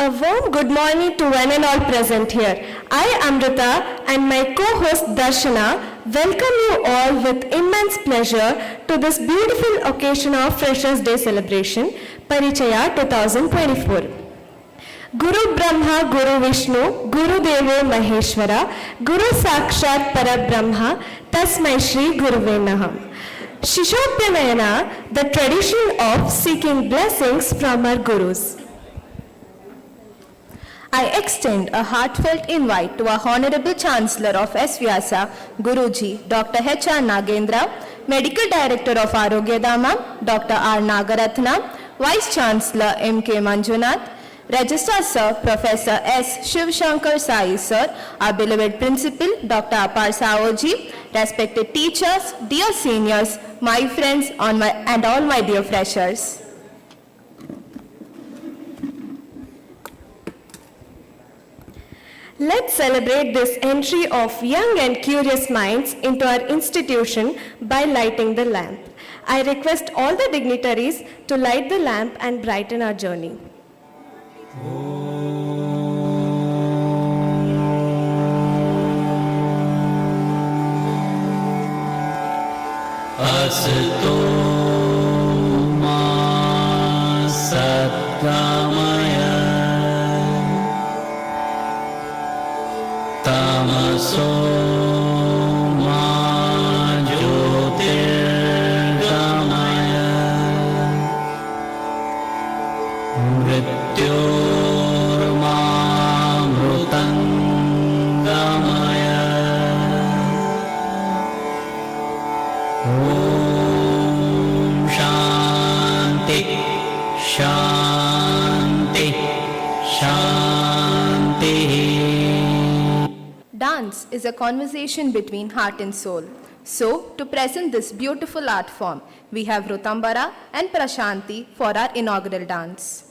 A warm good morning to one and all present here. I, Amrita, and my co-host Darshana welcome you all with immense pleasure to this beautiful occasion of Freshers' Day celebration, PARICHAYA 2024. Guru Brahma, Guru Vishnu, Guru Devo Maheshwara, Guru Sakshat Parabrahma, Tasmai Shri Guruve Namaha. Shishopyanayana, the tradition of seeking blessings from our Gurus. I extend a heartfelt invite to our Honorable Chancellor of S-VYASA, Guruji, Dr. H.R. Nagendra, Medical Director of Arogyadama, Dr. R. Nagaratna, Vice Chancellor M.K. Manjunath, Registrar Sir, Professor S. Shivshankar Sai Sir, our beloved Principal, Dr. Apar Saoji, respected teachers, dear seniors, my friends, and all my dear freshers. Let's celebrate this entry of young and curious minds into our institution by lighting the lamp. I request all the dignitaries to light the lamp and brighten our journey. Asato ma satgamaya Tamaso ma jyotirgamaya Mrityorma mrutangamaya Om Shanti Shanti Shanti. Dance is a conversation between heart and soul. So, to present this beautiful art form, we have Rutambara and Prashanti for our inaugural dance.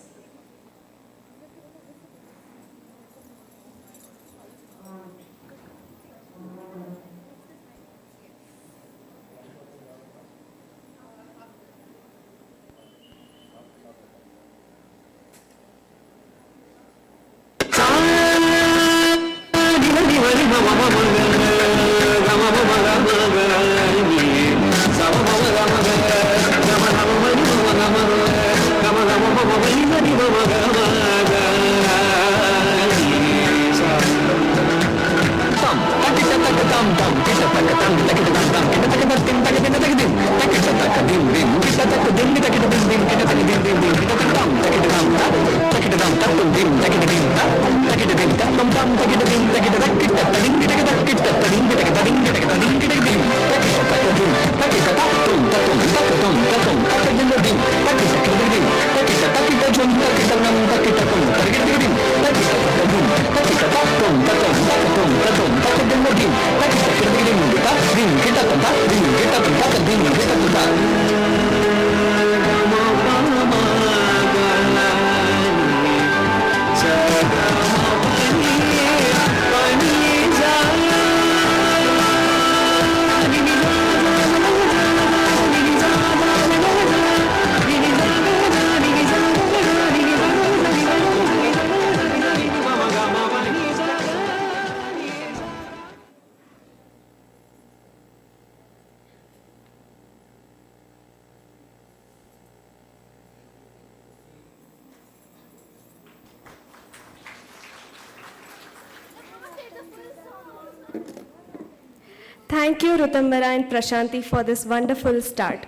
Thank you, Rutambara and Prashanti, for this wonderful start.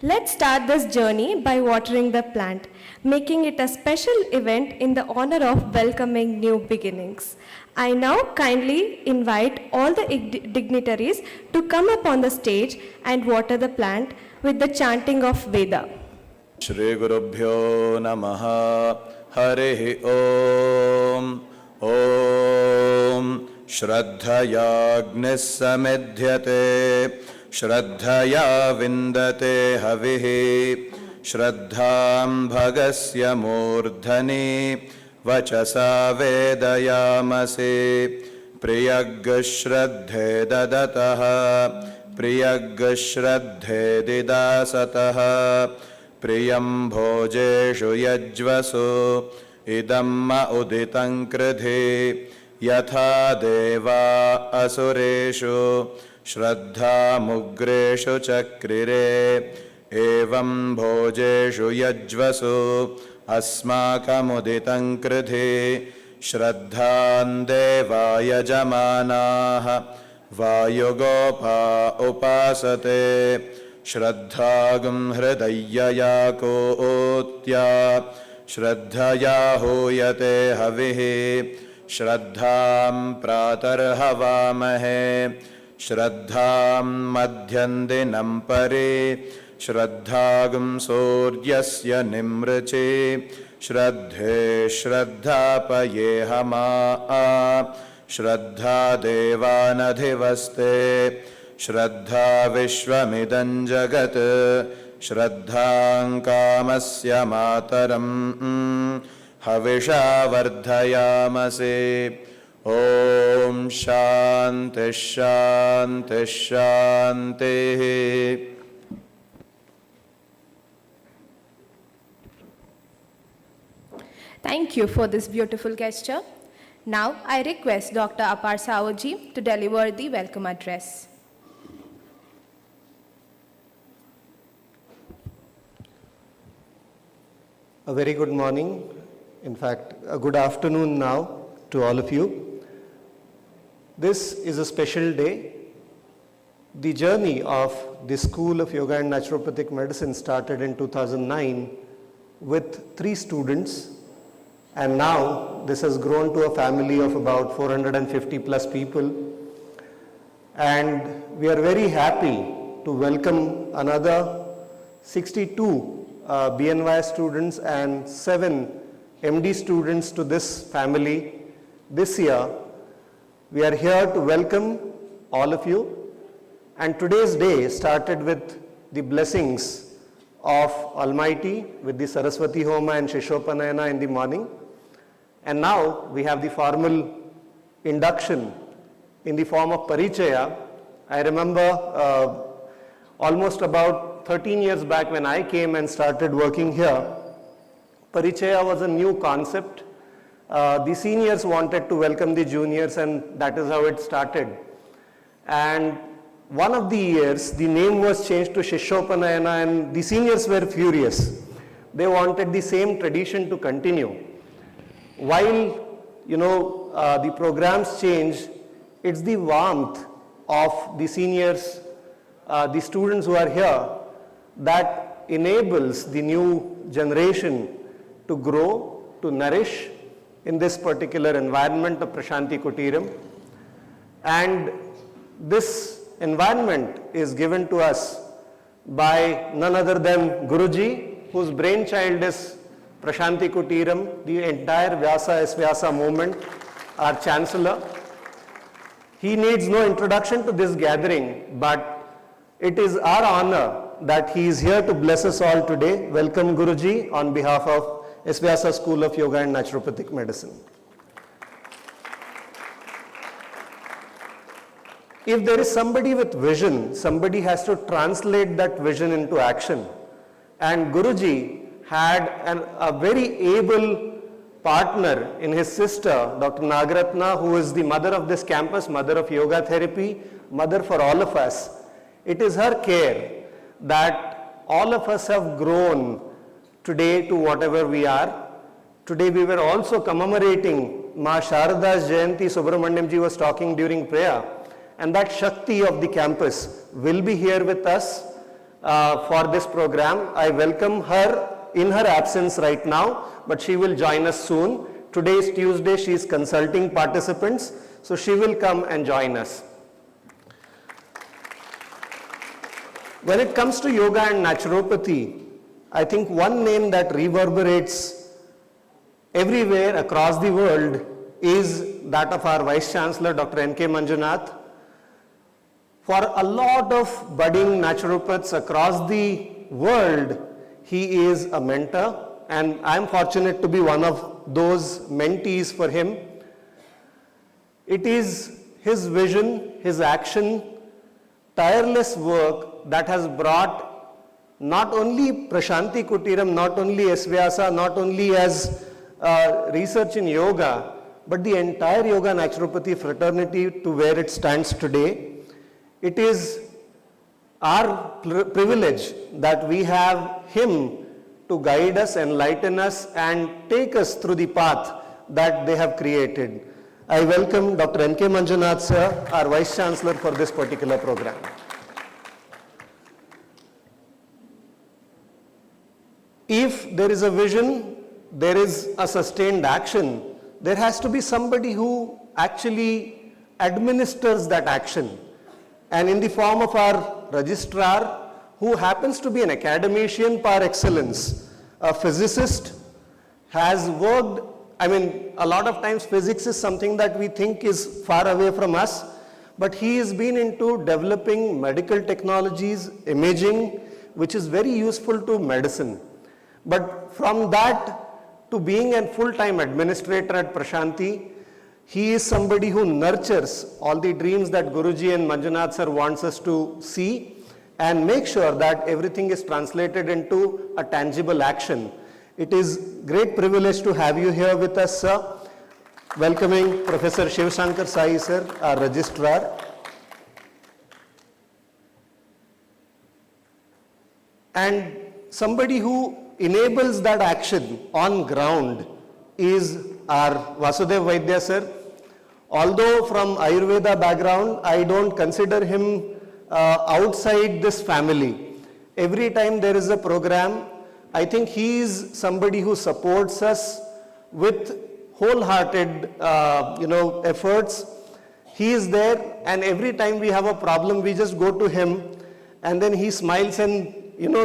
Let's start this journey by watering the plant, making it a special event in the honor of welcoming new beginnings. I now kindly invite all the dignitaries to come up on the stage and water the plant with the chanting of Veda. Shri Gurubhyo Namaha Harihi Om Om Shraddhaya Agnis-samidhyate Shraddhaya Vindate Havihi Shraddham Bhagasya Murdhani Vachasa Vedayamase Priyagashraddhe Dadataha Priyagashraddhe Didasataha Priyam Bhojeshu Yajvasu idamma uditam kridhi yatha deva asureshu shraddha mugreshu chakrire evam bhojeshu yajvasu अस्माकमुदितं कृधि श्रद्धां देवा यजमानाः वायुगोपा उपासते श्रद्धागं हृदयया कोत्या श्रद्धया हूयते हविः श्रद्धां प्रातर्हवामहे श्रद्धां मध्यं दिनं परि श्रद्धागं सूर्यस्य निमृचे श्रद्धे श्रद्धापयेहमा श्रद्धा देवानधिवस्ते श्रद्धा विश्वमिदं जगत् श्रद्धां कामस्य मातरं हविषा वर्धयामसे ॐ शान्तिः शान्तिः शान्तिः। Thank you for this beautiful gesture. Now I request Dr. Apar Saoji to deliver the welcome address. A very good morning, in fact, a good afternoon now to all of you. This is a special day. The journey of the School of Yoga and Naturopathic Medicine started in 2009 with 3 students, and now this has grown to a family of about 450 plus people. And we are very happy to welcome another 62 BNY students and 7 MD students to this family this year. We are here to welcome all of you, and today's day started with the blessings of Almighty with the Saraswati Homa and Shishopanayana in the morning, and now we have the formal induction in the form of PARICHAYA. I remember almost about 13 years back when I came and started working here, PARICHAYA was a new concept. The seniors wanted to welcome the juniors, and that is how it started. And one of the years, the name was changed to Shishopanayana, and the seniors were furious. They wanted the same tradition to continue. While, the programs change, it's the warmth of the seniors, the students who are here, that enables the new generation to grow, to nourish in this particular environment of Prashanti Kutiram. And this environment is given to us by none other than Guruji, whose brainchild is Prashanti Kutiram, the entire Vyasa S-VYASA movement, our Chancellor. He needs no introduction to this gathering, but it is our honor that he is here to bless us all today. Welcome Guruji on behalf of S-VYASA School of Yoga and Naturopathic Medicine. If there is somebody with vision, somebody has to translate that vision into action. And Guruji had a very able partner in his sister, Dr. Nagaratna, who is the mother of this campus, mother of yoga therapy, mother for all of us. It is her care that all of us have grown today to whatever we are. Today we were also commemorating Ma Sharada's Jayanti. Subramanyam ji was talking during prayer, and that Shakti of the campus will be here with us for this program. I welcome her in her absence right now, but she will join us soon. Today is Tuesday, she is consulting participants, so she will come and join us. When it comes to yoga and naturopathy, I think one name that reverberates everywhere across the world is that of our Vice Chancellor, Dr. N.K. Manjunath. For a lot of budding naturopaths across the world, he is a mentor, and I am fortunate to be one of those mentees for him. It is his vision, his action, tireless work that has brought not only Prashanti Kutiram, not only S-VYASA, not only as research in yoga, but the entire yoga naturopathy fraternity to where it stands today. It is our privilege that we have him to guide us, enlighten us, and take us through the path that they have created. I welcome Dr. N.K. Manjunath sir, our Vice Chancellor for this particular program. If there is a vision, there is a sustained action, there has to be somebody who actually administers that action. And in the form of our registrar, who happens to be an academician par excellence, a physicist, has worked, a lot of times physics is something that we think is far away from us, but he has been into developing medical technologies, imaging, which is very useful to medicine. But from that to being a full-time administrator at Prashanti, he is somebody who nurtures all the dreams that Guruji and Manjunath sir wants us to see and make sure that everything is translated into a tangible action. It is great privilege to have you here with us, sir. Welcoming Professor Shiv Shankar Sai sir, our registrar. And somebody who enables that action on ground is our Vasudev Vaidya sir. Although from Ayurveda background, I don't consider him outside this family. Every time there is a program, I think he is somebody who supports us with wholehearted, efforts. He is there, and every time we have a problem, we just go to him, and then he smiles, and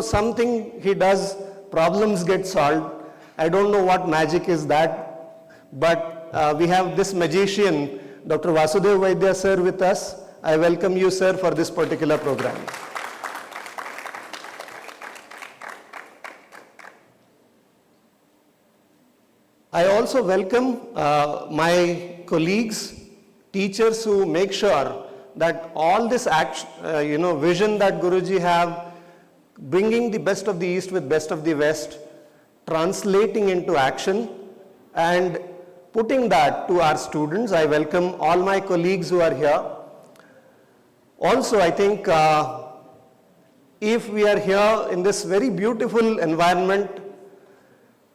something he does, problems get solved. I don't know what magic is that, but we have this magician, Dr. Vasudev Vaidya sir, with us. I welcome you, sir, for this particular program. I also welcome my colleagues, teachers who make sure that all this vision that Guruji have, bringing the best of the East with best of the West, translating into action and putting that to our students. I welcome all my colleagues who are here. Also, I think if we are here in this very beautiful environment,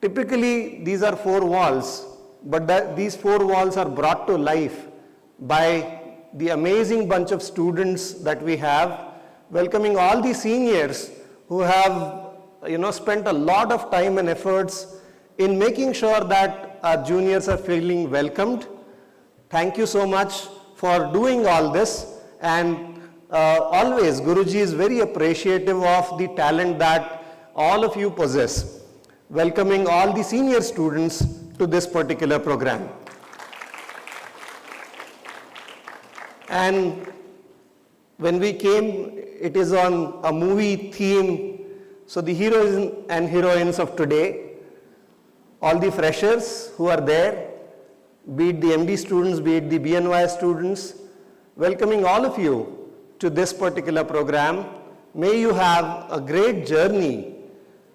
typically these are four walls, but these four walls are brought to life by the amazing bunch of students that we have, welcoming all the seniors who have spent a lot of time and efforts in making sure that our juniors are feeling welcomed. Thank you so much for doing all this, and always Guruji is very appreciative of the talent that all of you possess. Welcoming all the senior students to this particular program. And when we came, it is on a movie theme. So the heroes and heroines of today, all the freshers who are there, be it the MD students, be it the BNY students, welcoming all of you to this particular program. May you have a great journey.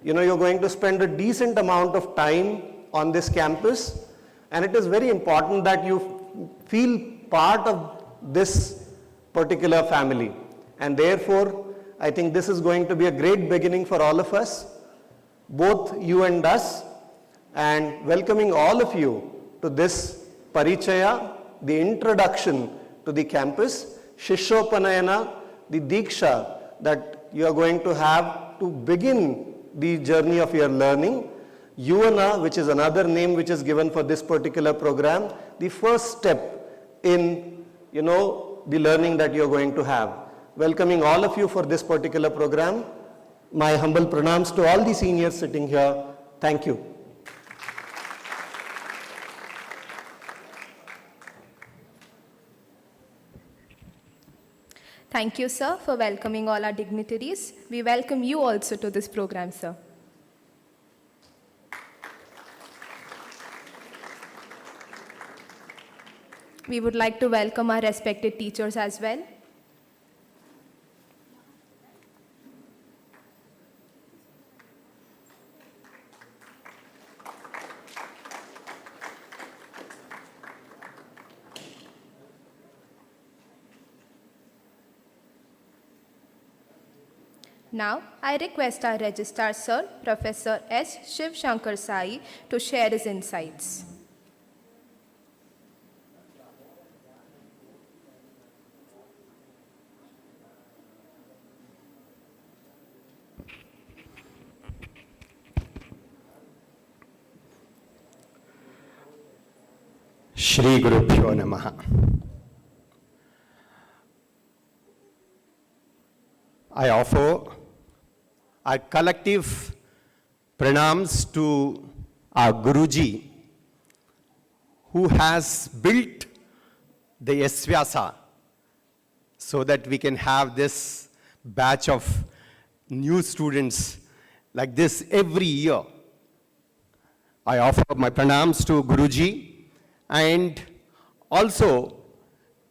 You're going to spend a decent amount of time on this campus, and it is very important that you feel part of this particular family. And therefore, I think this is going to be a great beginning for all of us, both you and us, and welcoming all of you to this Parichaya, the introduction to the campus, Shishyopanayana, the Diksha that you are going to have to begin the journey of your learning, Yuvana, which is another name which is given for this particular program, the first step in, the learning that you're going to have. Welcoming all of you for this particular program. My humble pranams to all the seniors sitting here. Thank you. Thank you, sir, for welcoming all our dignitaries. We welcome you also to this program, sir. We would like to welcome our respected teachers as well. Now, I request our Registrar Sir, Professor S. Shiv Shankar Sai, to share his insights. Shri Gurubhyo Namaha. I offer our collective pranams to our Guruji, who has built the S-VYASA so that we can have this batch of new students like this every year. I offer my pranams to Guruji and also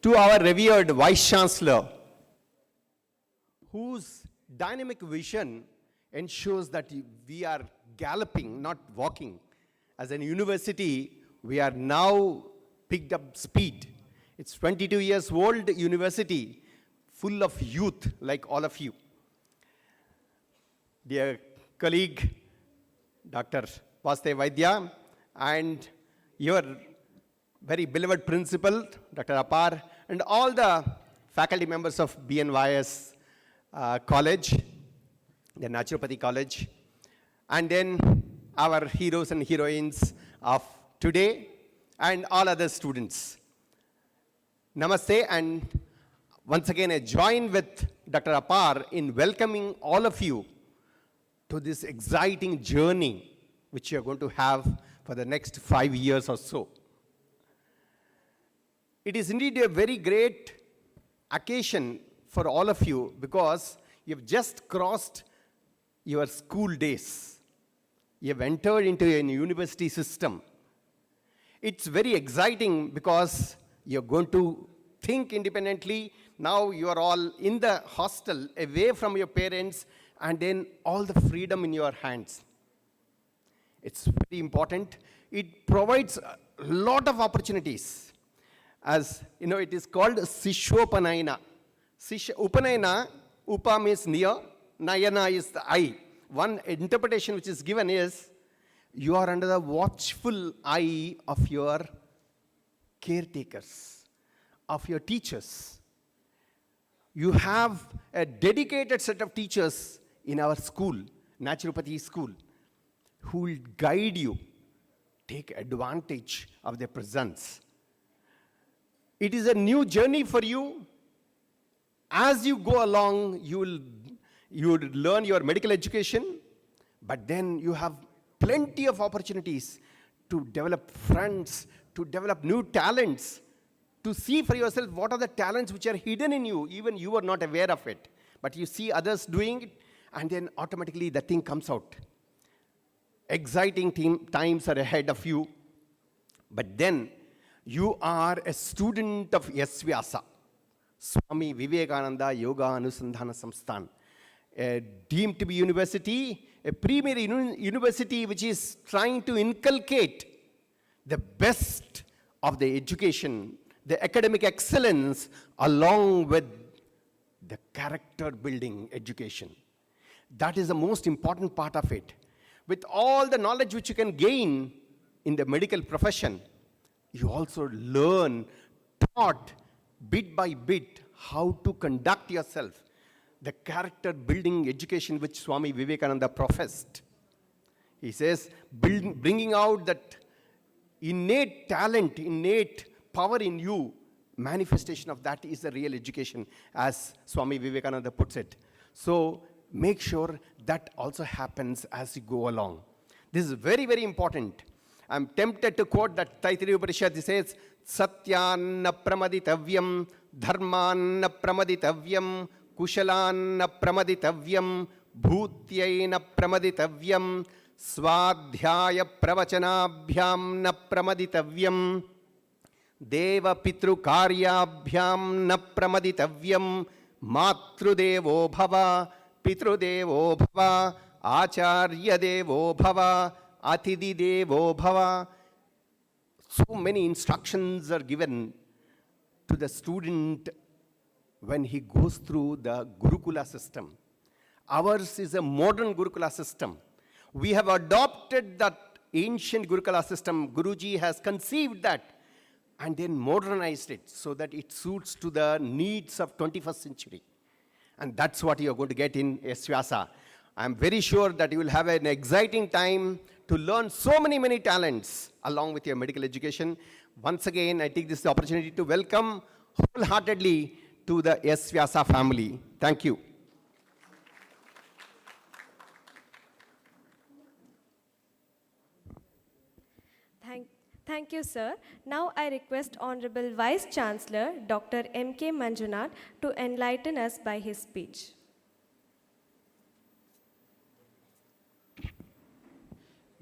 to our revered Vice Chancellor, whose dynamic vision ensures that we are galloping, not walking. As a university, we are now picked up speed. It's 22 years old university, full of youth like all of you. Dear colleague, Dr. S-VYASA, and your very beloved principal, Dr. Apar, and all the faculty members of BNYS College, the Naturopathy College, and then our heroes and heroines of today, and all other students. Namaste, and once again I join with Dr. Apar in welcoming all of you to this exciting journey which you are going to have for the next 5 years or so. It is indeed a very great occasion for all of you because you've just crossed your school days. You've entered into a university system. It's very exciting because you're going to think independently. Now you are all in the hostel, away from your parents, and then all the freedom in your hands. It's very important. It provides a lot of opportunities. As you know, it is called Sishopanayana. Upanayana, Upa means near, Nayana is the eye. One interpretation which is given is, you are under the watchful eye of your caretakers, of your teachers. You have a dedicated set of teachers in our school, naturopathy school, who will guide you, take advantage of their presence. It is a new journey for you. As you go along, you will learn your medical education, but then you have plenty of opportunities to develop friends, to develop new talents, to see for yourself what are the talents which are hidden in you, even you are not aware of it. But you see others doing it, and then automatically the thing comes out. Exciting times are ahead of you, but then you are a student of S-VYASA, Swami Vivekananda Yoga Anusandhana Samsthan, a deemed to be university, a premier university which is trying to inculcate the best of the education, the academic excellence, along with the character building education. That is the most important part of it. With all the knowledge which you can gain in the medical profession, you also learn, taught bit by bit how to conduct yourself. The character building education which Swami Vivekananda professed. He says, bringing out that innate talent, innate power in you, manifestation of that is the real education, as Swami Vivekananda puts it. So make sure that also happens as you go along. This is very, very important. I'm tempted to quote that Taittiriya Upanishad. It says, Satyanna pramaditavyam, dharmanna pramaditavyam, kushalanna pramaditavyam, bhutyaina pramaditavyam, swadhyaya pravachanabhyam na pramaditavyam, deva pitru karyabhyam na pramaditavyam, matrudevo bhava, pitrudevo bhava, acharya devo bhava, Atidhi Devo Bhava. So many instructions are given to the student when he goes through the Gurukula system. Ours is a modern Gurukula system. We have adopted that ancient Gurukula system. Guruji has conceived that and then modernized it so that it suits to the needs of 21st century. And that's what you're going to get in S-VYASA. I'm very sure that you will have an exciting time to learn so many talents along with your medical education. Once again, I take this opportunity to welcome wholeheartedly to the S-VYASA family. Thank you. Thank you, sir. Now I request Honorable Vice Chancellor Dr. M.K. Manjunath to enlighten us by his speech.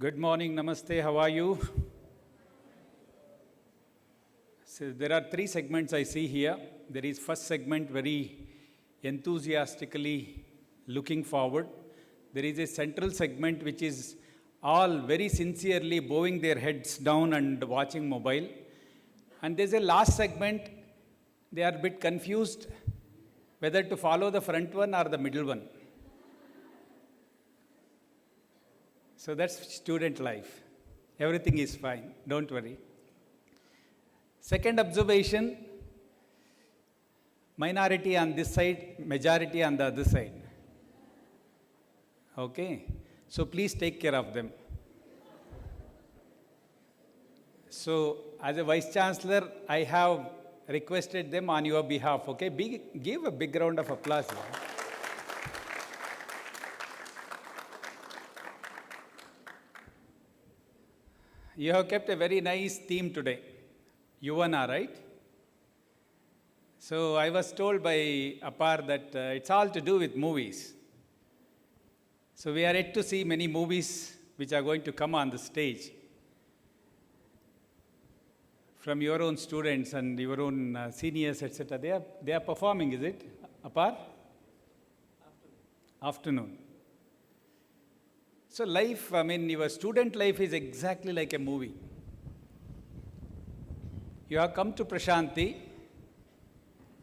Good morning, namaste, how are you? So there are three segments I see here. There is first segment very enthusiastically looking forward. There is a central segment which is all very sincerely bowing their heads down and watching mobile. And there's a last segment, they are a bit confused whether to follow the front one or the middle one. So that's student life. Everything is fine, don't worry. Second observation, minority on this side, majority on the other side. Okay, so please take care of them. So as a Vice Chancellor, I have requested them on your behalf, okay? Give a big round of applause. You have kept a very nice theme today, Yuvana, right? So I was told by Apar that it's all to do with movies. So we are yet to see many movies which are going to come on the stage from your own students and your own seniors, etc. They are performing, is it, Apar? Afternoon. So life, I mean, your student life is exactly like a movie. You have come to Prashanti.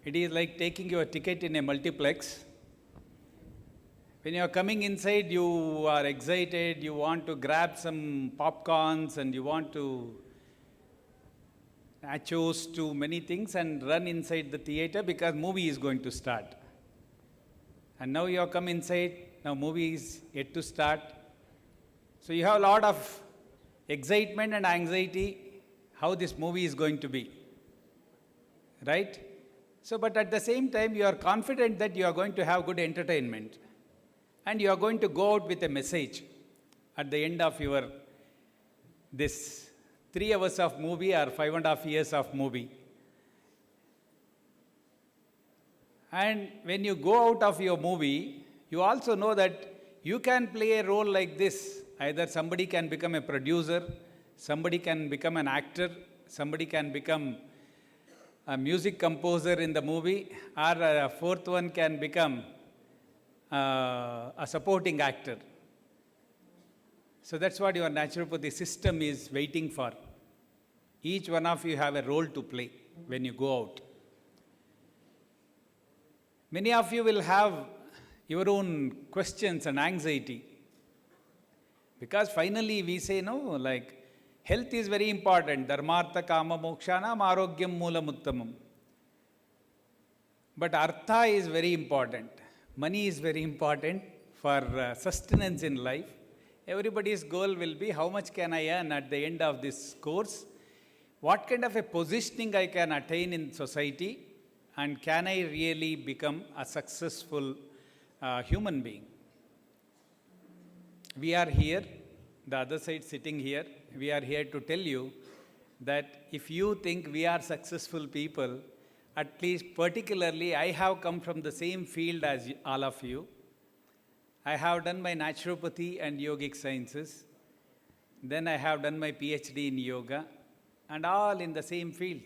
It is like taking your ticket in a multiplex. When you are coming inside, you are excited, you want to grab some popcorns and you want to nachos to many things and run inside the theater because movie is going to start. And now you have come inside, now movie is yet to start. So you have a lot of excitement and anxiety how this movie is going to be, right? So, but at the same time, you are confident that you are going to have good entertainment and you are going to go out with a message at the end of your this 3 hours of movie or 5.5 years of movie. And when you go out of your movie, you also know that you can play a role like this. Either somebody can become a producer, somebody can become an actor, somebody can become a music composer in the movie, or a fourth one can become a supporting actor. So that's what your naturopathy system is waiting for. Each one of you have a role to play when you go out. Many of you will have your own questions and anxiety. Because finally we say, no, like health is very important. Dharmartha kama mokshanam arogyam moolam uttamam. But artha is very important. Money is very important for sustenance in life. Everybody's goal will be how much can I earn at the end of this course? What kind of a positioning I can attain in society? And can I really become a successful human being? We are here, the other side sitting here, we are here to tell you that if you think we are successful people, at least particularly I have come from the same field as all of you. I have done my naturopathy and yogic sciences. Then I have done my PhD in yoga and all in the same field.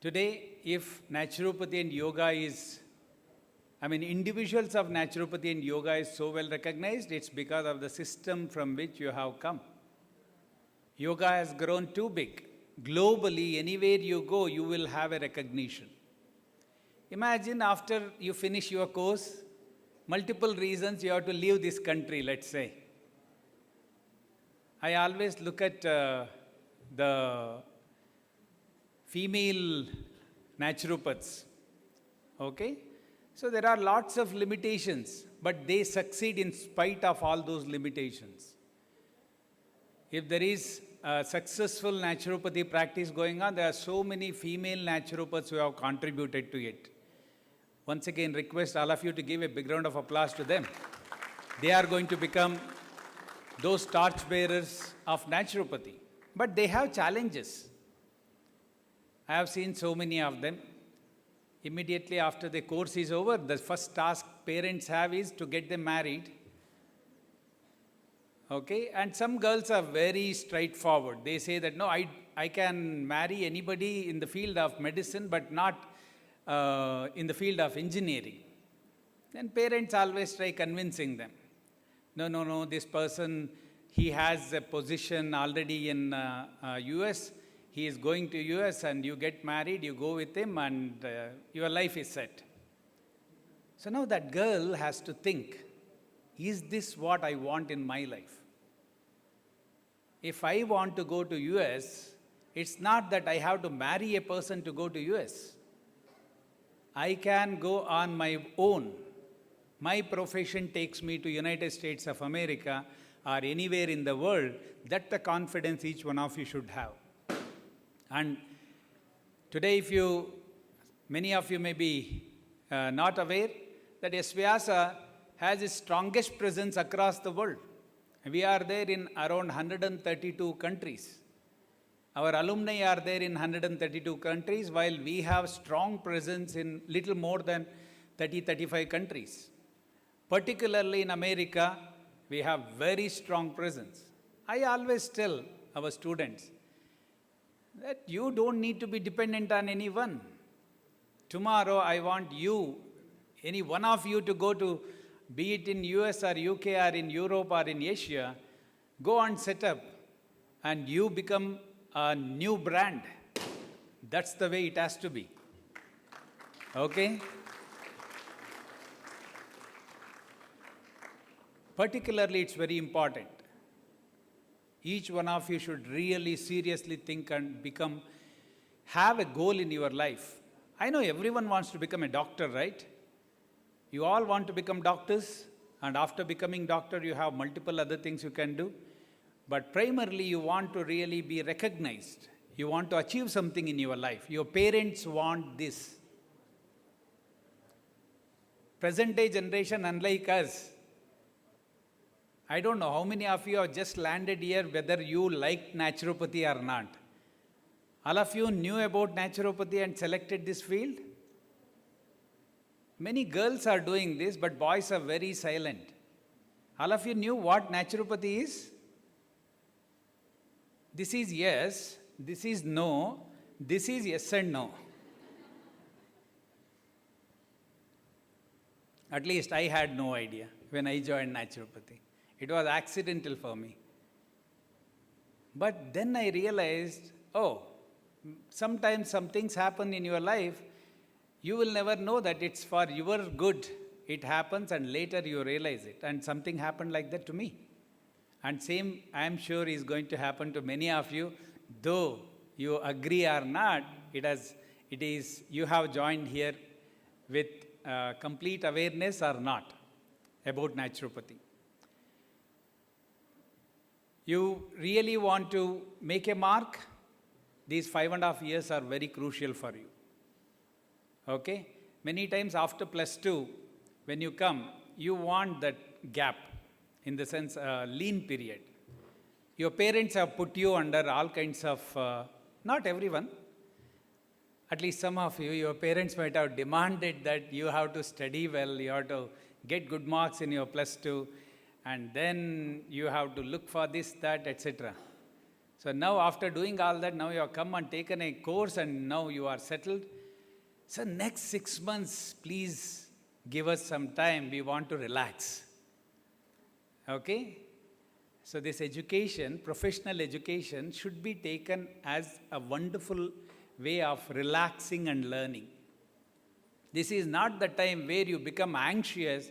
Today, if naturopathy and yoga is individuals of naturopathy and yoga is so well recognized, it's because of the system from which you have come. Yoga has grown too big. Globally, anywhere you go, you will have a recognition. Imagine after you finish your course, multiple reasons you have to leave this country, let's say. I always look at the female naturopaths. Okay? So there are lots of limitations, but they succeed in spite of all those limitations. If there is a successful naturopathy practice going on, there are so many female naturopaths who have contributed to it. Once again, request all of you to give a big round of applause to them. They are going to become those torchbearers of naturopathy. But they have challenges. I have seen so many of them. Immediately after the course is over, the first task parents have is to get them married. Okay, and some girls are very straightforward. They say that, no, I can marry anybody in the field of medicine, but not in the field of engineering. Then parents always try convincing them. No, this person, he has a position already in US. He is going to US and you get married, you go with him and your life is set. So now that girl has to think, is this what I want in my life? If I want to go to US, it's not that I have to marry a person to go to US. I can go on my own. My profession takes me to United States of America or anywhere in the world. That's the confidence each one of you should have. And today, many of you may be not aware that S-VYASA has its strongest presence across the world. We are there in around 132 countries. Our alumni are there in 132 countries, while we have strong presence in little more than 30-35 countries. Particularly in America, we have very strong presence. I always tell our students that you don't need to be dependent on anyone. Tomorrow, I want you, any one of you to go to, be it in US or UK or in Europe or in Asia, go and set up and you become a new brand. That's the way it has to be. Okay? Particularly, it's very important. Each one of you should really seriously think and have a goal in your life. I know everyone wants to become a doctor, right? You all want to become doctors, and after becoming doctor, you have multiple other things you can do. But primarily, you want to really be recognized. You want to achieve something in your life. Your parents want this. Present-day generation, unlike us, I don't know how many of you have just landed here, whether you liked naturopathy or not. All of you knew about naturopathy and selected this field? Many girls are doing this, but boys are very silent. All of you knew what naturopathy is? This is yes, this is no, this is yes and no. At least I had no idea when I joined naturopathy. It was accidental for me. But then I realized, sometimes some things happen in your life, you will never know that it's for your good. It happens and later you realize it. And something happened like that to me. And same, I am sure, is going to happen to many of you. Though you agree or not, you have joined here with complete awareness or not about naturopathy. You really want to make a mark? These 5.5 years are very crucial for you. Okay? Many times after +2, when you come, you want that gap, in the sense lean period. Your parents have put you under all kinds of, not everyone, at least some of you, your parents might have demanded that you have to study well, you have to get good marks in your +2, and then you have to look for this, that, etc. So now after doing all that, now you have come and taken a course and now you are settled. So next 6 months, please give us some time. We want to relax. Okay? So this education, professional education, should be taken as a wonderful way of relaxing and learning. This is not the time where you become anxious,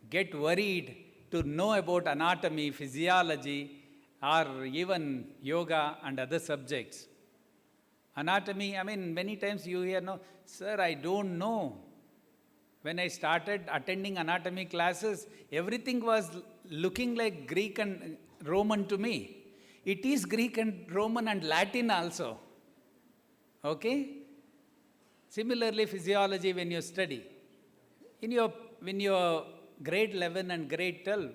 get worried to know about anatomy, physiology, or even yoga and other subjects. Anatomy, many times you hear, no, sir, I don't know. When I started attending anatomy classes, everything was looking like Greek and Roman to me. It is Greek and Roman and Latin also. Okay? Similarly, physiology when you study. When your grade 11 and grade 12,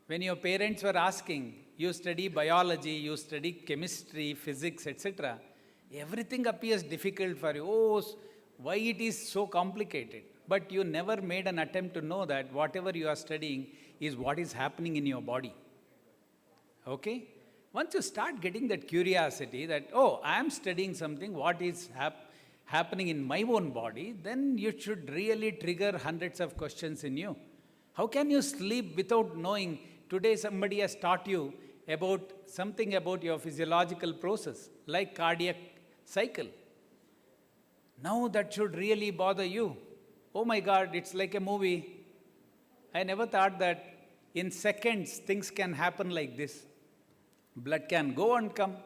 when your parents were asking, you study biology, you study chemistry, physics, etc., everything appears difficult for you. Oh, why it is so complicated? But you never made an attempt to know that whatever you are studying is what is happening in your body. Okay? Once you start getting that curiosity that, oh, I am studying something, what is happening in my own body, then you should really trigger hundreds of questions in you. How can you sleep without knowing? Today somebody has taught you about something about your physiological process, like cardiac cycle. Now that should really bother you. Oh my God, it's like a movie. I never thought that in seconds things can happen like this. Blood can go and come.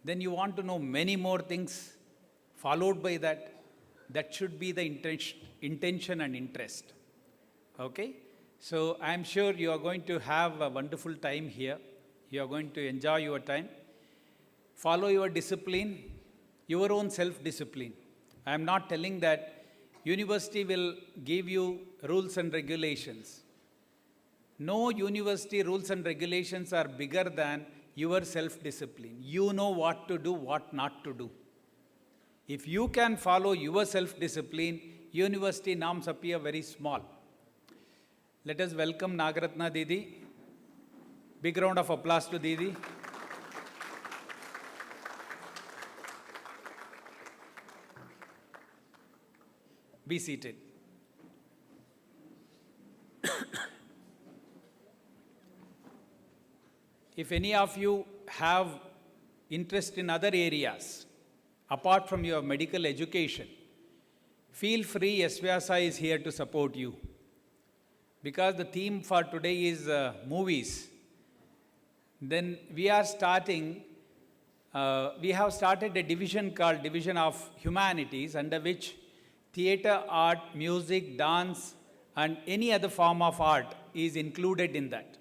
Then you want to know many more things followed by that. That should be the intention and interest. Okay? So I am sure you are going to have a wonderful time here. You are going to enjoy your time. Follow your discipline, your own self-discipline. I am not telling that university will give you rules and regulations. No university rules and regulations are bigger than your self-discipline. You know what to do, what not to do. If you can follow your self-discipline, university norms appear very small. Let us welcome Nagaratna Didi. Big round of applause to Didi. Be seated. If any of you have interest in other areas, apart from your medical education, feel free, S-VYASA is here to support you. Because the theme for today is movies, then we have started a division called Division of Humanities, under which theatre, art, music, dance, and any other form of art is included in that.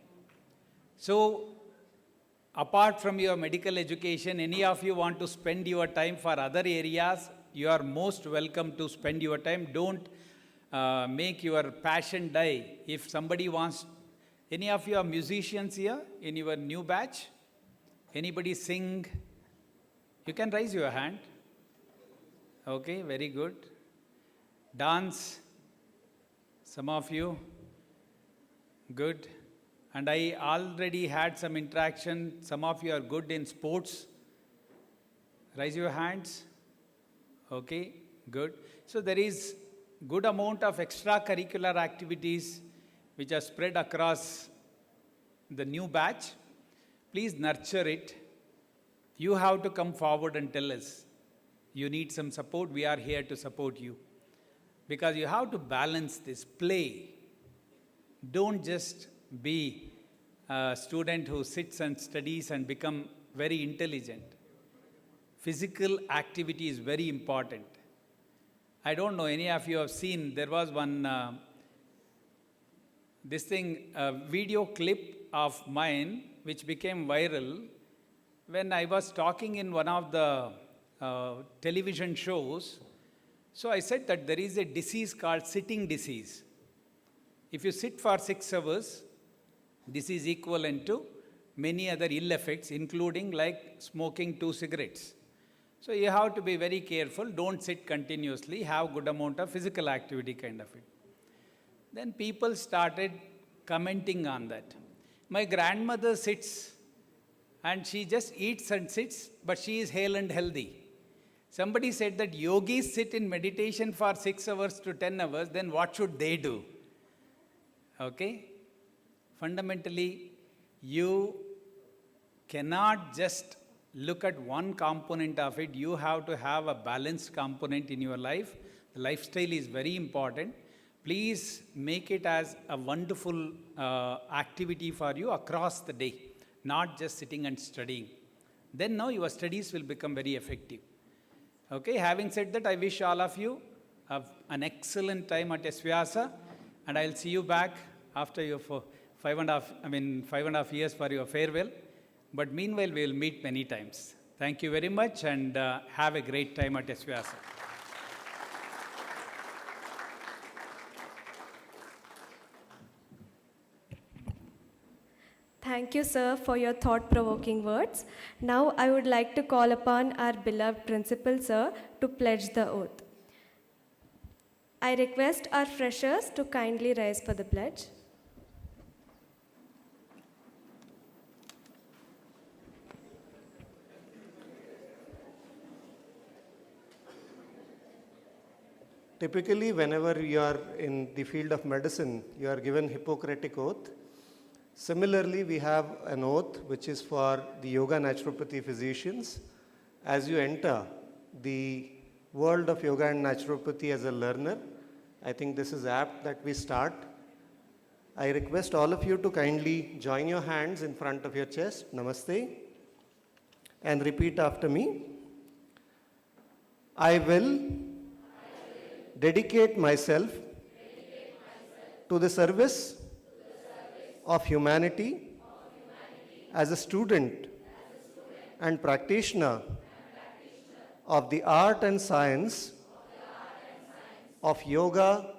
So, apart from your medical education, any of you want to spend your time for other areas, you are most welcome to spend your time. Don't make your passion die. If somebody wants, any of you are musicians here in your new batch? Anybody sing? You can raise your hand. Okay, very good. Dance? Some of you? Good. And I already had some interaction. Some of you are good in sports. Raise your hands. Okay, good. So there is good amount of extracurricular activities which are spread across the new batch. Please nurture it. You have to come forward and tell us. You need some support. We are here to support you. Because you have to balance this. Play. Don't just be a student who sits and studies and become very intelligent. Physical activity is very important. I don't know, any of you have seen, there was one, video clip of mine which became viral when I was talking in one of the television shows. So I said that there is a disease called sitting disease. If you sit for 6 hours, this is equivalent to many other ill effects, including like smoking 2 cigarettes. So you have to be very careful. Don't sit continuously. Have good amount of physical activity kind of it. Then people started commenting on that. My grandmother sits and she just eats and sits, but she is hale and healthy. Somebody said that yogis sit in meditation for 6 hours to 10 hours, then what should they do? Okay? Fundamentally, you cannot just look at one component of it. You have to have a balanced component in your life. The lifestyle is very important. Please make it as a wonderful activity for you across the day, not just sitting and studying. Then now your studies will become very effective. Okay, having said that, I wish all of you have an excellent time at S-VYASA, and I'll see you back after your 5.5 years for your farewell. But meanwhile, we will meet many times. Thank you very much, and have a great time at S-VYASA. Thank you, sir, for your thought-provoking words. Now, I would like to call upon our beloved principal, sir, to pledge the oath. I request our freshers to kindly rise for the pledge. Typically, whenever you are in the field of medicine, you are given Hippocratic oath. Similarly, we have an oath which is for the yoga naturopathy physicians. As you enter the world of yoga and naturopathy as a learner, I think this is apt that we start. I request all of you to kindly join your hands in front of your chest, Namaste, and repeat after me. I will dedicate myself to the service of humanity as a student and practitioner of the art and science of yoga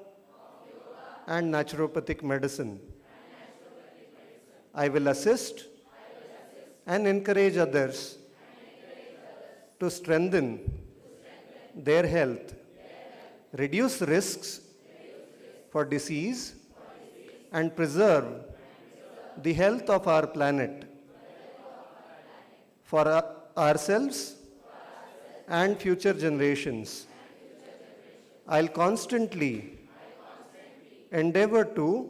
and naturopathic medicine. I will assist and encourage others to strengthen their health, reduce risks for disease, and preserve the health of our planet for ourselves and future generations. I'll constantly endeavor to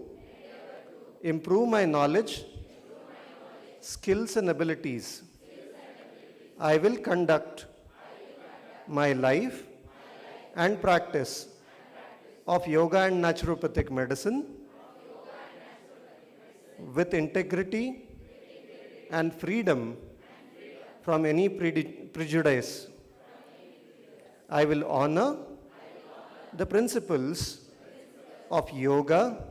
improve my knowledge, skills and abilities. I will conduct my life and practice of yoga and naturopathic medicine with integrity and freedom from any prejudice. I will honor the principles of yoga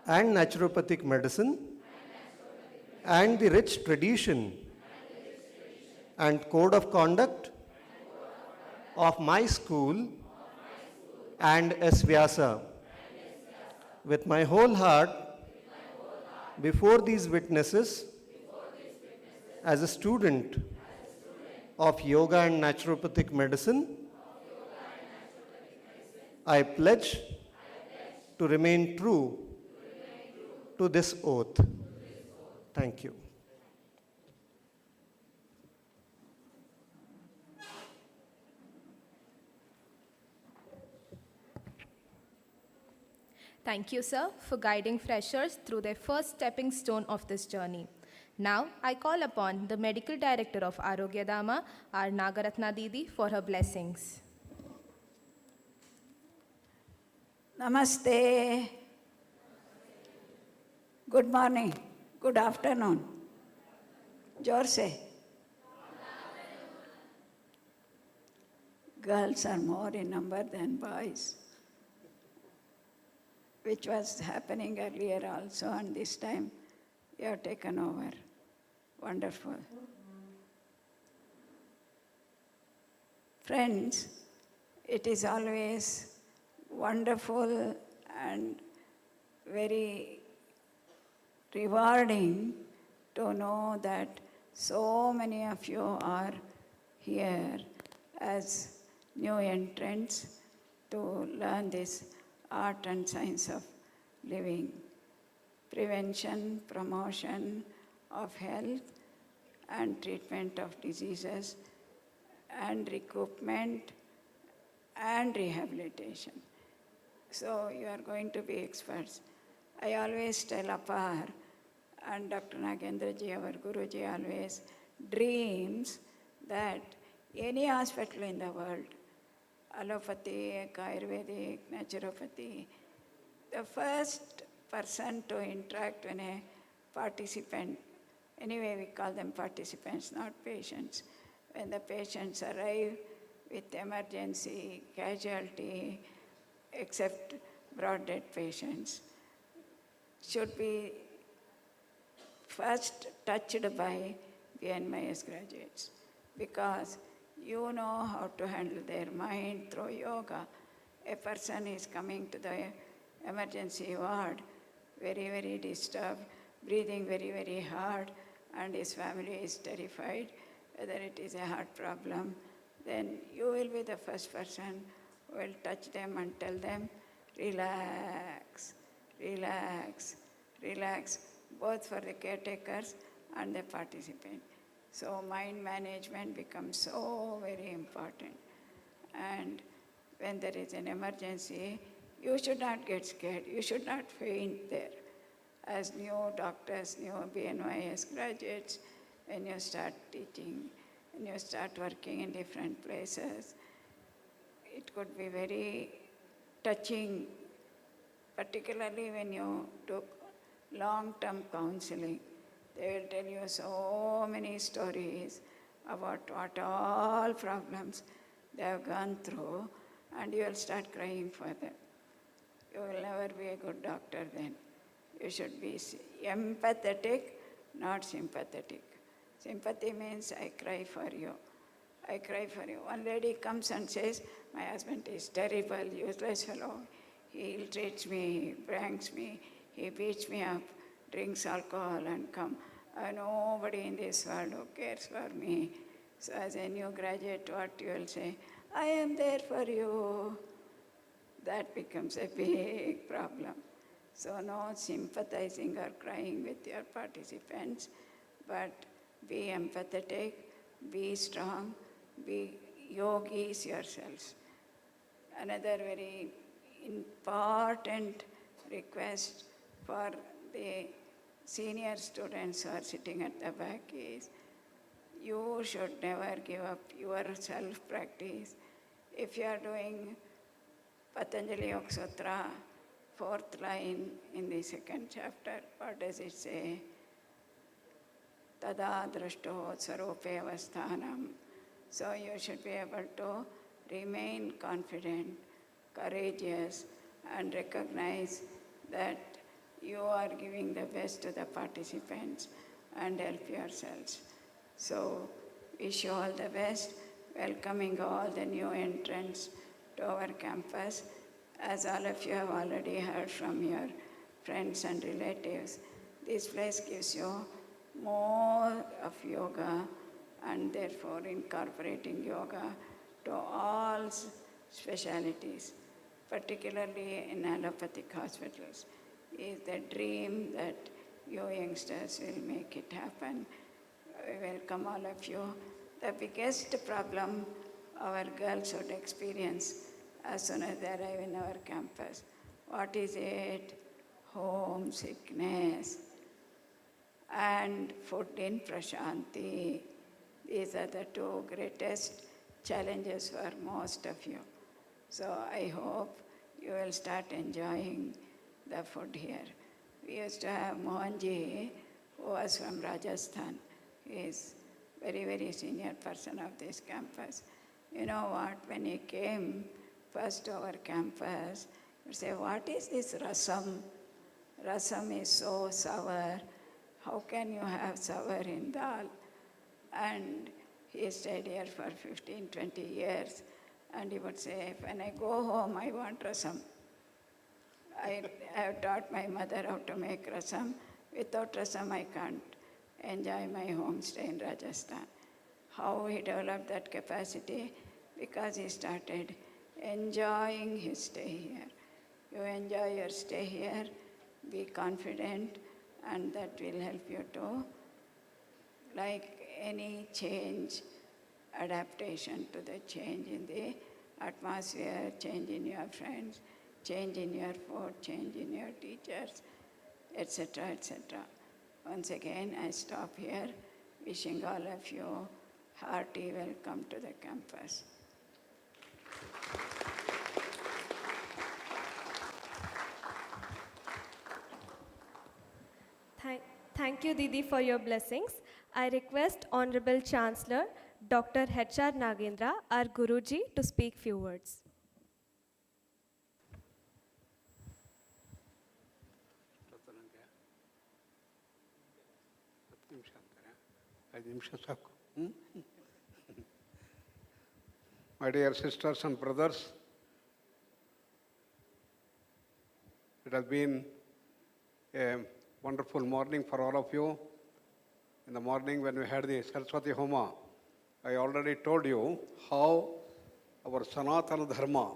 and naturopathic medicine and the rich tradition and code of conduct of my school and S-VYASA. With my whole heart, before these witnesses, as a student of yoga and naturopathic medicine, I pledge to remain true to this oath. Thank you. Thank you, sir, for guiding freshers through their first stepping stone of this journey. Now, I call upon the Medical Director of Arogyadama, our Nagaratna Didi, for her blessings. Namaste. Good morning. Good afternoon. Jor se. Girls are more in number than boys, which was happening earlier also, and this time you have taken over. Wonderful. Friends, it is always wonderful and very rewarding to know that so many of you are here as new entrants to learn this art and science of living, prevention, promotion of health and treatment of diseases, and recoupment and rehabilitation. So you are going to be experts. I always tell Apar and Dr. Nagendra ji, our Guruji, always dreams that any hospital in the world, allopathic, Ayurvedic, naturopathy, the first person to interact when a participant, anyway we call them participants, not patients, when the patients arrive with emergency, casualty, except broad dead patients, should be first touched by BNMIS graduates, because you know how to handle their mind through yoga. A person is coming to the emergency ward very, very disturbed, breathing very, very hard, and his family is terrified whether it is a heart problem, then you will be the first person who will touch them and tell them, relax, relax, relax, both for the caretakers and the participant. So mind management becomes so very important. And when there is an emergency, you should not get scared. You should not faint there. As new doctors, new BNYS graduates, when you start teaching, when you start working in different places, it could be very touching, particularly when you do long-term counseling. They will tell you so many stories about what all problems they have gone through, and you will start crying for them. You will never be a good doctor then. You should be empathetic, not sympathetic. Sympathy means I cry for you. I cry for you. One lady comes and says, my husband is terrible, useless fellow. He ill-treats me, pranks me, he beats me up, drinks alcohol and come. Nobody in this world who cares for me. So as a new graduate, what you will say? I am there for you. That becomes a big problem. So no sympathizing or crying with your participants, but be empathetic, be strong, be yogis yourselves. Another very important request for the senior students who are sitting at the back is, you should never give up your self-practice. If you are doing Patanjali Yoga Sutra, 4th line in the 2nd chapter, what does it say? Tada drashto sarope avasthanam. So you should be able to remain confident, courageous, and recognize that you are giving the best to the participants and help yourselves. So wish you all the best, welcoming all the new entrants to our campus. As all of you have already heard from your friends and relatives, this place gives you more of yoga, and therefore incorporating yoga to all specialities, particularly in allopathic hospitals, is the dream that you youngsters will make it happen. We welcome all of you. The biggest problem our girls would experience as soon as they arrive in our campus, what is it? Homesickness and food in Prashanti. These are the two greatest challenges for most of you. So I hope you will start enjoying the food here. We used to have Mohanji, who was from Rajasthan. He is very, very senior person of this campus. You know what, when he came first to our campus, he said, what is this rasam? Rasam is so sour. How can you have sour in dal? And he stayed here for 15, 20 years. And he would say, when I go home, I want rasam. I have taught my mother how to make rasam. Without rasam, I can't enjoy my homestay in Rajasthan. How he developed that capacity? Because he started enjoying his stay here. You enjoy your stay here, be confident, and that will help you to, like any change, adaptation to the change in the atmosphere, change in your friends, change in your food, change in your teachers, etc., etc. Once again, I stop here, wishing all of you hearty welcome to the campus. Thank you, Didi, for your blessings. I request Honorable Chancellor Dr. H.R. Nagendra, our Guruji, to speak few words. My dear sisters and brothers, it has been a wonderful morning for all of you. In the morning when we had the Saraswati Homa, I already told you how our Sanatana Dharma,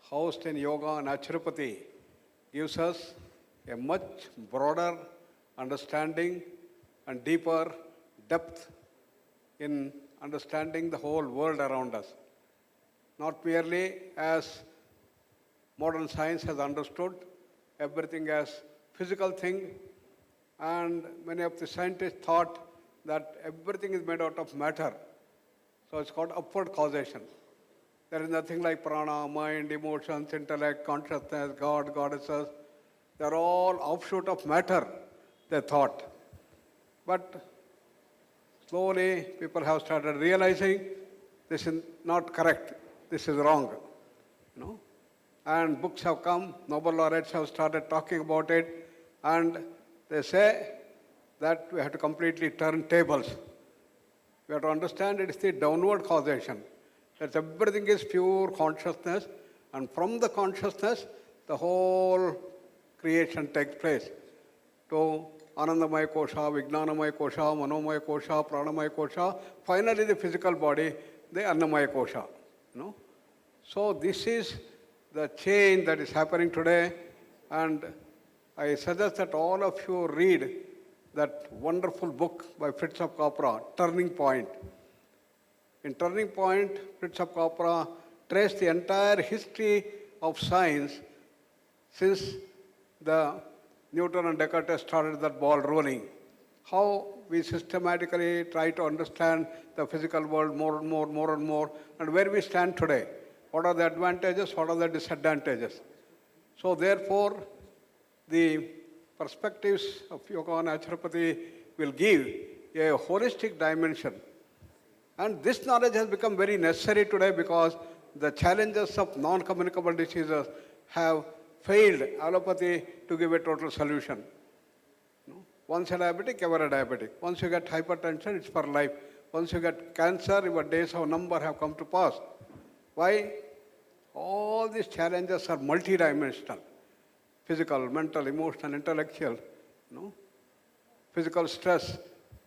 housed in yoga and naturopathy, gives us a much broader understanding and deeper depth in understanding the whole world around us. Not merely as modern science has understood everything as physical thing, and many of the scientists thought that everything is made out of matter. So it's called upward causation. There is nothing like prana, mind, emotions, intellect, consciousness, God, goddesses. They're all offshoot of matter, they thought. But slowly people have started realizing this is not correct, this is wrong. And books have come, Nobel laureates have started talking about it, and they say that we have to completely turn tables. We have to understand it is the downward causation. That everything is pure consciousness, and from the consciousness, the whole creation takes place. To Anandamaya Kosha, Vijnanamaya Kosha, Manomaya Kosha, Pranamaya Kosha, finally the physical body, the Annamaya Kosha. So this is the change that is happening today, and I suggest that all of you read that wonderful book by Fritz of Capra, Turning Point. In Turning Point, Fritz of Capra traced the entire history of science since the Newton and Descartes started that ball rolling. How we systematically try to understand the physical world more and more, and where we stand today. What are the advantages, what are the disadvantages? So therefore, the perspectives of yoga and naturopathy will give a holistic dimension. And this knowledge has become very necessary today because the challenges of non-communicable diseases have failed allopathy to give a total solution. Once a diabetic, ever a diabetic. Once you get hypertension, it's for life. Once you get cancer, your days of number have come to pass. Why? All these challenges are multidimensional. Physical, mental, emotional, intellectual, physical stress,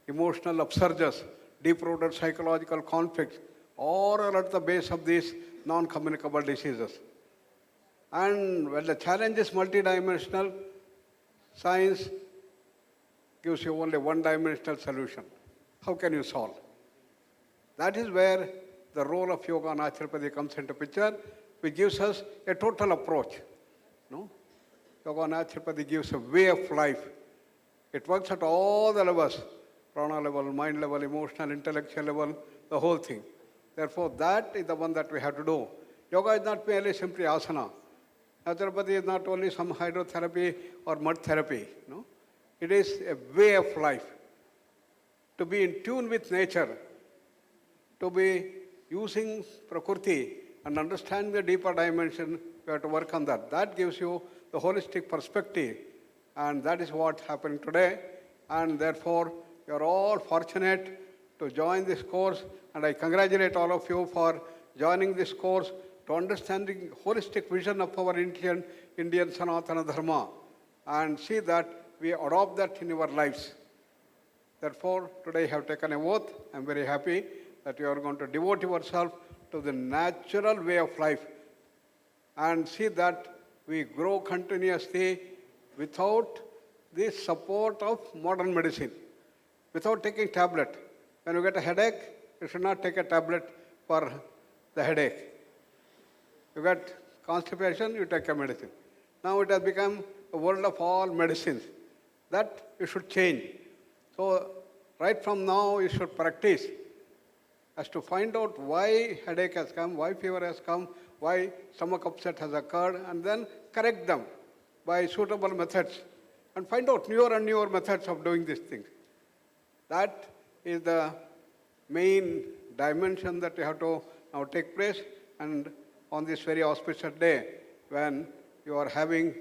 emotional upsurges, deep-rooted psychological conflicts, all are at the base of these non-communicable diseases. And when the challenge is multidimensional, science gives you only one-dimensional solution. How can you solve? That is where the role of yoga and naturopathy comes into picture, which gives us a total approach. Yoga and naturopathy gives a way of life. It works at all the levels, prana level, mind level, emotional, intellectual level, the whole thing. Therefore, that is the one that we have to do. Yoga is not merely simply asana. Naturopathy is not only some hydrotherapy or mud therapy. It is a way of life. To be in tune with nature, to be using Prakriti and understanding the deeper dimension, we have to work on that. That gives you the holistic perspective, and that is what's happening today. And therefore, you are all fortunate to join this course, and I congratulate all of you for joining this course to understanding holistic vision of our Indian Sanatana Dharma, and see that we adopt that in our lives. Therefore, today you have taken an oath. I am very happy that you are going to devote yourself to the natural way of life and see that we grow continuously without the support of modern medicine, without taking tablet. When you get a headache, you should not take a tablet for the headache. You get constipation, you take a medicine. Now it has become a world of all medicines. That you should change. So right from now you should practice as to find out why headache has come, why fever has come, why stomach upset has occurred, and then correct them by suitable methods and find out newer and newer methods of doing these things. That is the main dimension that you have to now take place, and on this very auspicious day when you are having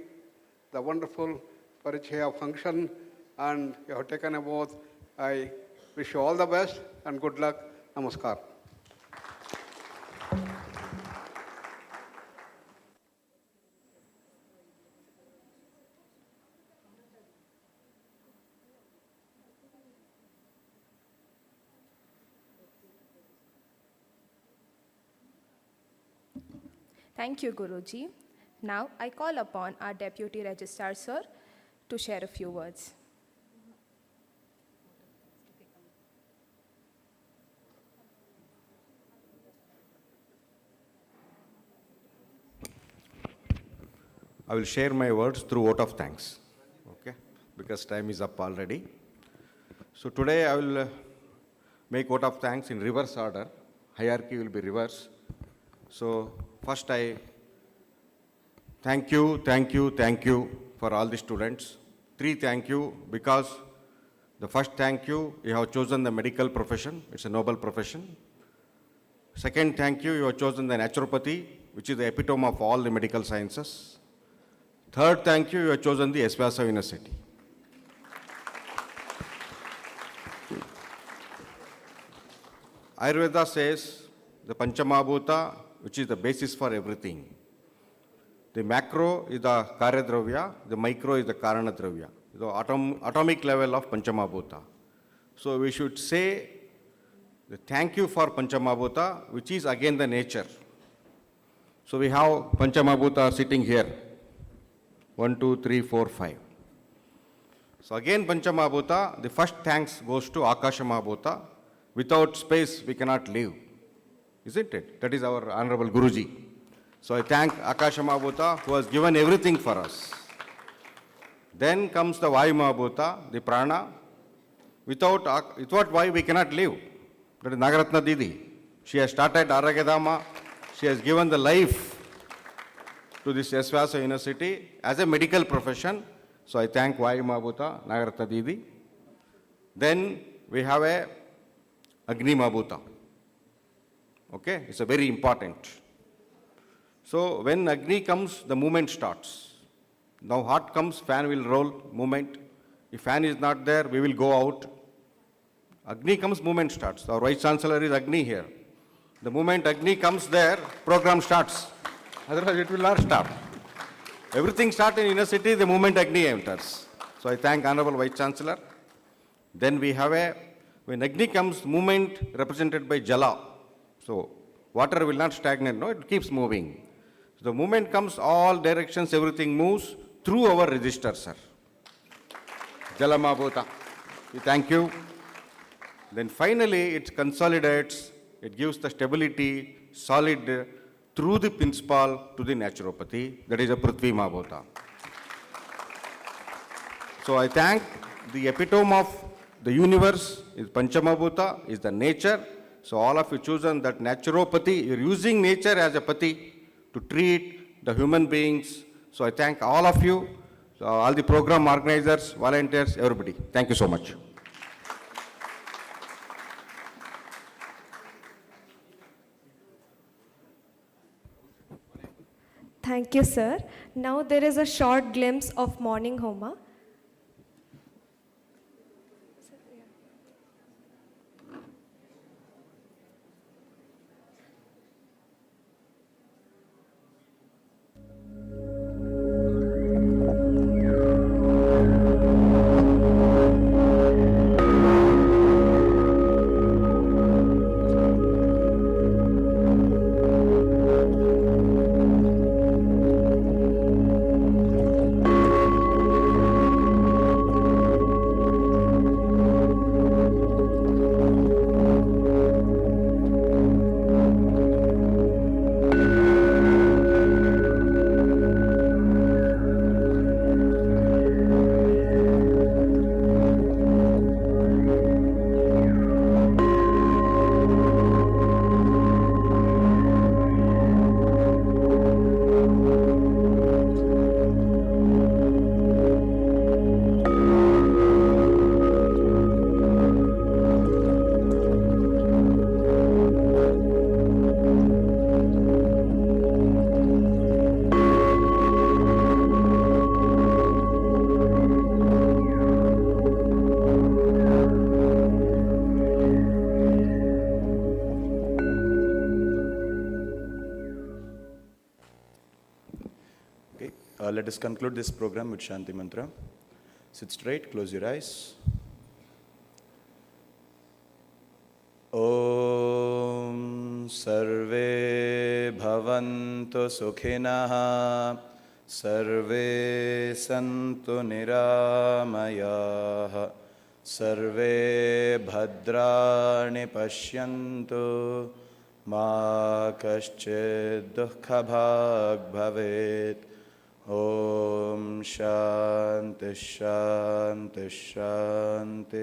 the wonderful PARICHAYA function and you have taken a oath, I wish you all the best and good luck. Namaskar. Thank you, Guruji. Now I call upon our Deputy Registrar Sir to share a few words. I will share my words through vote of thanks, okay? Because time is up already. So today I will make vote of thanks in reverse order. Hierarchy will be reverse. So first I thank you for all the students. 3 thank you because the first thank you have chosen the medical profession. It's a noble profession. Second thank you have chosen the naturopathy, which is the epitome of all the medical sciences. Third thank you have chosen the S-VYASA University. Ayurveda says the Panchamabhuta, which is the basis for everything. The macro is the Karyadravya, the micro is the Karanadravya, the atomic level of Panchamabhuta. So we should say the thank you for Panchamabhuta, which is again the nature. So we have Panchamabhuta sitting here. 1, 2, 3, 4, 5. So again Panchamabhuta, the first thanks goes to Akashamabhuta. Without space we cannot live, isn't it? That is our Honorable Guruji. So I thank Akashamabhuta who has given everything for us. Then comes the Vayumabhuta, the Prana. Without Vayu we cannot live. That is Nagaratna Didi. She has started Aragadama. She has given the life to this S-VYASA University as a medical profession. So I thank Vayumabhuta, Nagaratna Didi. Then we have a Agni Mabhuta. Okay, it's a very important. So when Agni comes, the movement starts. Now heart comes, fan will roll, movement. If fan is not there, we will go out. Agni comes, movement starts. Our Vice Chancellor is Agni here. The moment Agni comes there, program starts. Otherwise it will not start. Everything starts in university the moment Agni enters. So I thank Honorable Vice Chancellor. Then we have when Agni comes, movement represented by Jala. So water will not stagnate, no, it keeps moving. So the movement comes, all directions, everything moves through our register, sir. Jala Mabhuta. We thank you. Then finally it consolidates, it gives the stability, solid, through the principal to the naturopathy, that is a Prithvi Mabhuta. So I thank the epitome of the universe is Panchamabhuta, is the nature. So all of you chosen that naturopathy, you're using nature as a pati to treat the human beings. So I thank all of you, all the program organizers, volunteers, everybody. Thank you so much. Thank you, sir. Now there is a short glimpse of morning Homa. Let us conclude this program with Shanti Mantra. Sit straight, close your eyes. Om Sarve Bhavantu Sukhinah Sarve Santu Niramayah Sarve Bhadrani Pashyantu Ma Kaschid Dukkha Bhag Bhavet. Om Shanti Shanti Shanti.